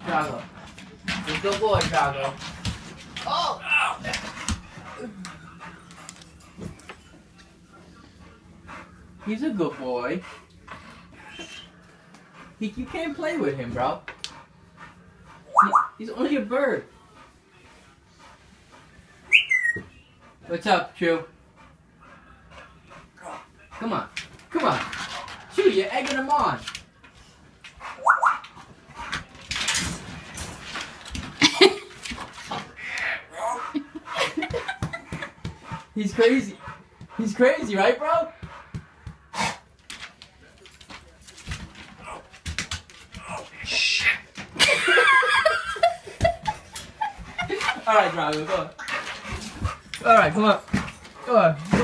Drago. Good boy, Drago. Oh! He's a good boy. You can't play with him, bro. He's only a bird. What's up, Chew? Come on. Come on. Chew, you're egging him on. He's crazy. He's crazy, right, bro? Alright, Drago, go on. Alright, come on. Go on, go on.